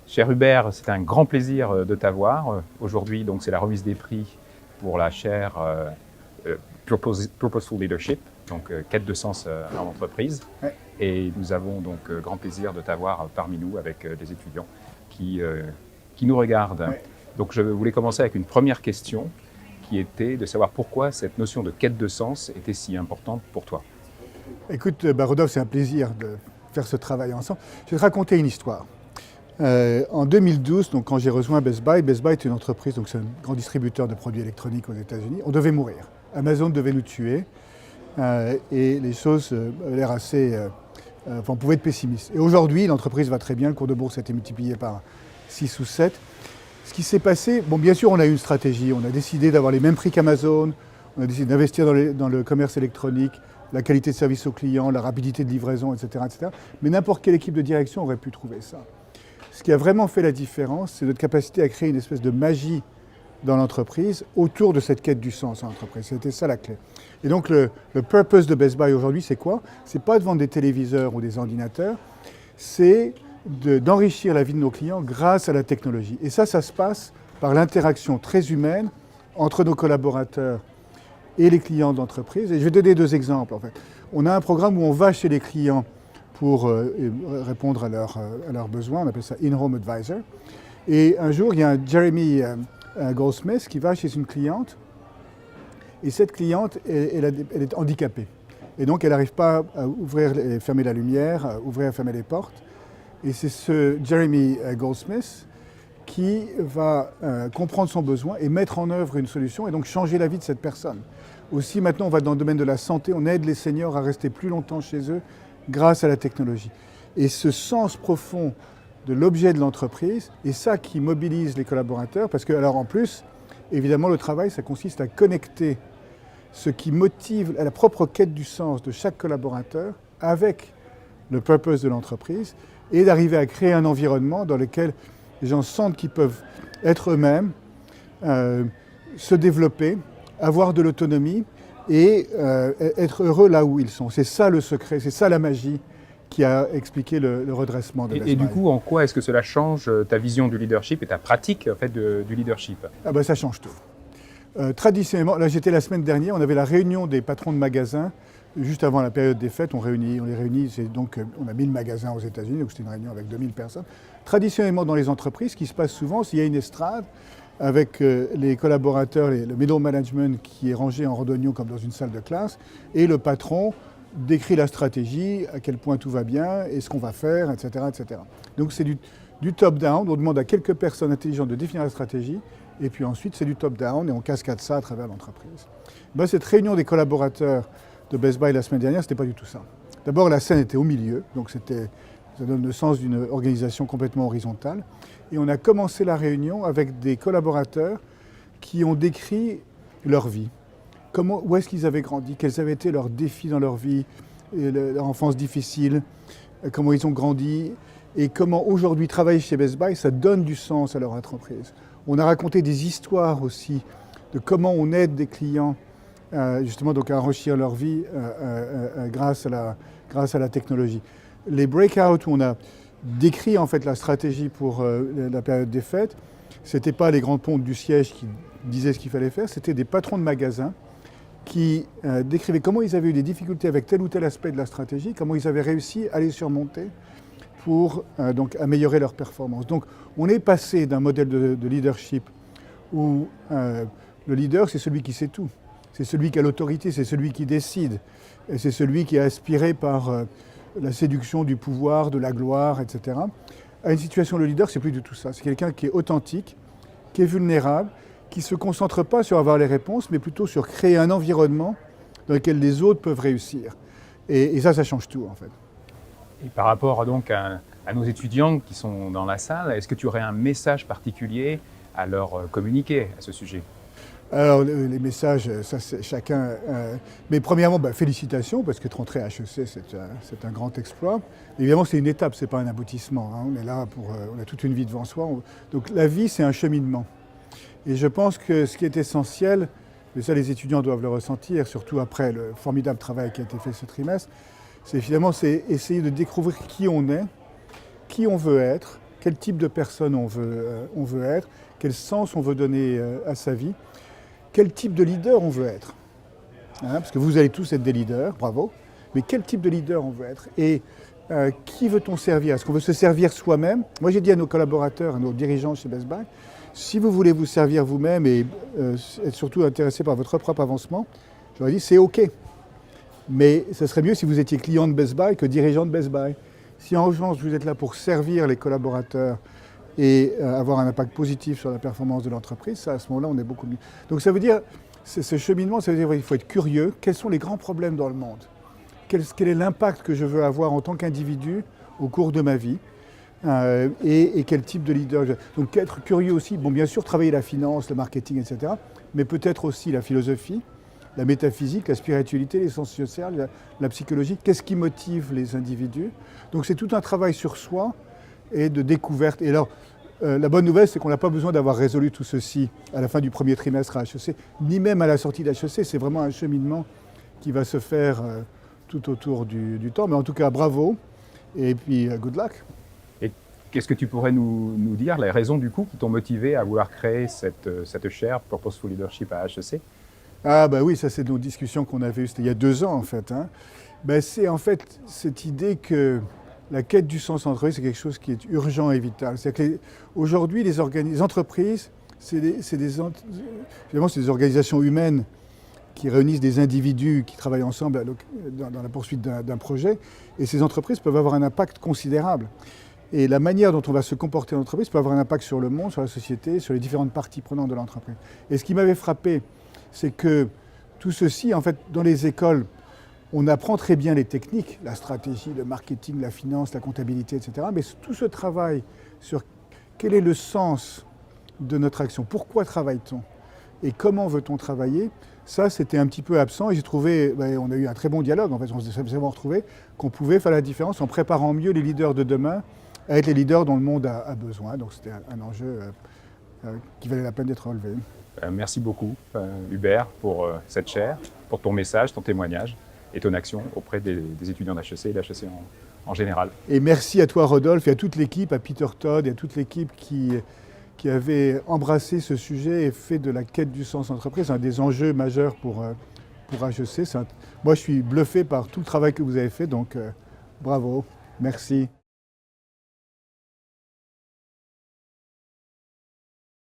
Cher Hubert, c'est un grand plaisir de t'avoir. Aujourd'hui, donc, c'est la remise des prix pour la chaire Purposeful Leadership, donc quête de sens en entreprise. Ouais. Et nous avons donc grand plaisir de t'avoir parmi nous avec des étudiants qui nous regardent. Ouais. Donc je voulais commencer avec une première question qui était de savoir pourquoi cette notion de quête de sens était si importante pour toi. Écoute, Rodolphe, c'est un plaisir de faire ce travail ensemble. Je vais te raconter une histoire. En 2012, donc, quand j'ai rejoint Best Buy est une entreprise, donc c'est un grand distributeur de produits électroniques aux États-Unis. On devait mourir. Amazon devait nous tuer et les choses avaient l'air assez... on pouvait être pessimiste. Et aujourd'hui, l'entreprise va très bien. Le cours de bourse a été multiplié par 6 ou 7. Ce qui s'est passé, bon, bien sûr, on a eu une stratégie. On a décidé d'avoir les mêmes prix qu'Amazon. On a décidé d'investir dans le commerce électronique, la qualité de service aux clients, la rapidité de livraison, etc., etc. Mais n'importe quelle équipe de direction aurait pu trouver ça. Ce qui a vraiment fait la différence, c'est notre capacité à créer une espèce de magie dans l'entreprise autour de cette quête du sens en entreprise. C'était ça la clé. Et donc le purpose de Best Buy aujourd'hui, c'est quoi? C'est pas de vendre des téléviseurs ou des ordinateurs, c'est d'enrichir la vie de nos clients grâce à la technologie. Et ça se passe par l'interaction très humaine entre nos collaborateurs et les clients d'entreprise. Et je vais donner 2 exemples en fait. On a un programme où on va chez les clients pour répondre à leurs besoins, on appelle ça In-Home Advisor. Et un jour, il y a un Jeremy Goldsmith qui va chez une cliente, et cette cliente, elle est handicapée. Et donc, elle n'arrive pas à ouvrir et fermer la lumière, à ouvrir et fermer les portes. Et c'est ce Jeremy Goldsmith qui va comprendre son besoin et mettre en œuvre une solution, et donc changer la vie de cette personne. Aussi, maintenant, on va dans le domaine de la santé, on aide les seniors à rester plus longtemps chez eux, grâce à la technologie. Et ce sens profond de l'objet de l'entreprise, est ça qui mobilise les collaborateurs, parce que, alors en plus, évidemment, le travail, ça consiste à connecter ce qui motive la propre quête du sens de chaque collaborateur avec le purpose de l'entreprise, et d'arriver à créer un environnement dans lequel les gens sentent qu'ils peuvent être eux-mêmes, se développer, avoir de l'autonomie, et être heureux là où ils sont. C'est ça le secret, c'est ça la magie qui a expliqué le redressement de Best Buy. Et du coup, en quoi est-ce que cela change ta vision du leadership et ta pratique en fait, du leadership? Ah ben, ça change tout. Traditionnellement, là j'étais la semaine dernière, on avait la réunion des patrons de magasins, juste avant la période des fêtes, on les réunit, on a 1000 magasins aux États-Unis, donc c'était une réunion avec 2000 personnes. Traditionnellement dans les entreprises, ce qui se passe souvent, c'est qu'il y a une estrade, avec les collaborateurs, le middle management qui est rangé en rondognon comme dans une salle de classe, et le patron décrit la stratégie, à quel point tout va bien, et ce qu'on va faire, etc. etc. Donc c'est du top-down, on demande à quelques personnes intelligentes de définir la stratégie, et puis ensuite c'est du top-down, et on cascade ça à travers l'entreprise. Ben, cette réunion des collaborateurs de Best Buy la semaine dernière, c'était pas du tout ça. D'abord, la scène était au milieu, donc ça donne le sens d'une organisation complètement horizontale. Et on a commencé la réunion avec des collaborateurs qui ont décrit leur vie. Où est-ce qu'ils avaient grandi, quels avaient été leurs défis dans leur vie, leur enfance difficile, comment ils ont grandi, et comment aujourd'hui travailler chez Best Buy, ça donne du sens à leur entreprise. On a raconté des histoires aussi de comment on aide des clients justement donc à enrichir leur vie grâce à la technologie. Les breakouts où on a décrit en fait la stratégie pour la période des fêtes, c'était pas les grands pontes du siège qui disaient ce qu'il fallait faire, c'était des patrons de magasins qui décrivaient comment ils avaient eu des difficultés avec tel ou tel aspect de la stratégie, comment ils avaient réussi à les surmonter pour donc améliorer leur performance. Donc on est passé d'un modèle de leadership où le leader c'est celui qui sait tout, c'est celui qui a l'autorité, c'est celui qui décide, et c'est celui qui est aspiré par la séduction du pouvoir, de la gloire, etc. À une situation, le leader, c'est plus du tout ça. C'est quelqu'un qui est authentique, qui est vulnérable, qui ne se concentre pas sur avoir les réponses, mais plutôt sur créer un environnement dans lequel les autres peuvent réussir. Et ça change tout, en fait. Et par rapport donc à nos étudiants qui sont dans la salle, est-ce que tu aurais un message particulier à leur communiquer à ce sujet? Alors, les messages, ça c'est chacun. Mais premièrement, félicitations, parce qu'être rentré à HEC, c'est un grand exploit. Évidemment, c'est une étape, c'est pas un aboutissement. Hein. On est là on a toute une vie devant soi. Donc la vie, c'est un cheminement. Et je pense que ce qui est essentiel, et ça les étudiants doivent le ressentir, surtout après le formidable travail qui a été fait ce trimestre, c'est finalement essayer de découvrir qui on est, qui on veut être, quel type de personne on veut être, quel sens on veut donner à sa vie, quel type de leader on veut être. Hein, parce que vous allez tous être des leaders, bravo, mais quel type de leader on veut être et qui veut-on servir? Est-ce qu'on veut se servir soi-même? Moi j'ai dit à nos collaborateurs, à nos dirigeants chez Best Buy, si vous voulez vous servir vous-même et être surtout intéressé par votre propre avancement, je leur ai dit c'est OK. Mais ce serait mieux si vous étiez client de Best Buy que dirigeant de Best Buy. Si en revanche vous êtes là pour servir les collaborateurs et avoir un impact positif sur la performance de l'entreprise, ça, à ce moment-là, on est beaucoup mieux. Donc ça veut dire, ce cheminement, ça veut dire qu'il faut être curieux. Quels sont les grands problèmes dans le monde? Quel est l'impact que je veux avoir en tant qu'individu au cours de ma vie? Et quel type de leader? Donc être curieux aussi, bon bien sûr travailler la finance, le marketing, etc. Mais peut-être aussi la philosophie, la métaphysique, la spiritualité, les sciences sociales, la psychologie. Qu'est-ce qui motive les individus? Donc c'est tout un travail sur soi et de découverte. Et alors, la bonne nouvelle, c'est qu'on n'a pas besoin d'avoir résolu tout ceci à la fin du premier trimestre à HEC, ni même à la sortie d'HEC. C'est vraiment un cheminement qui va se faire tout autour du temps. Mais en tout cas, bravo. Et puis, good luck. Et qu'est-ce que tu pourrais nous dire, les raisons du coup qui t'ont motivé à vouloir créer cette chaire Purposeful Leadership à HEC? Ah bah oui, ça c'est nos discussions qu'on avait eues, c'était il y a 2 ans en fait. Hein. Ben, c'est en fait cette idée que la quête du sens en entreprise, c'est quelque chose qui est urgent et vital. C'est-à-dire qu'aujourd'hui, les entreprises, c'est des organisations humaines qui réunissent des individus qui travaillent ensemble dans la poursuite d'un projet. Et ces entreprises peuvent avoir un impact considérable. Et la manière dont on va se comporter en entreprise peut avoir un impact sur le monde, sur la société, sur les différentes parties prenantes de l'entreprise. Et ce qui m'avait frappé, c'est que tout ceci, en fait, dans les écoles, on apprend très bien les techniques, la stratégie, le marketing, la finance, la comptabilité, etc. Mais tout ce travail sur quel est le sens de notre action, pourquoi travaille-t-on et comment veut-on travailler, ça c'était un petit peu absent et j'ai trouvé, on a eu un très bon dialogue, en fait, on s'est vraiment retrouvé qu'on pouvait faire la différence en préparant mieux les leaders de demain à être les leaders dont le monde a besoin. Donc c'était un enjeu qui valait la peine d'être relevé. Merci beaucoup Hubert pour cette chaire, pour ton message, ton témoignage et ton action auprès des étudiants d'HEC et d'HEC en général. Et merci à toi Rodolphe et à toute l'équipe, à Peter Todd et à toute l'équipe qui avait embrassé ce sujet et fait de la quête du sens entreprise un des enjeux majeurs pour HEC. Moi je suis bluffé par tout le travail que vous avez fait, donc bravo, merci.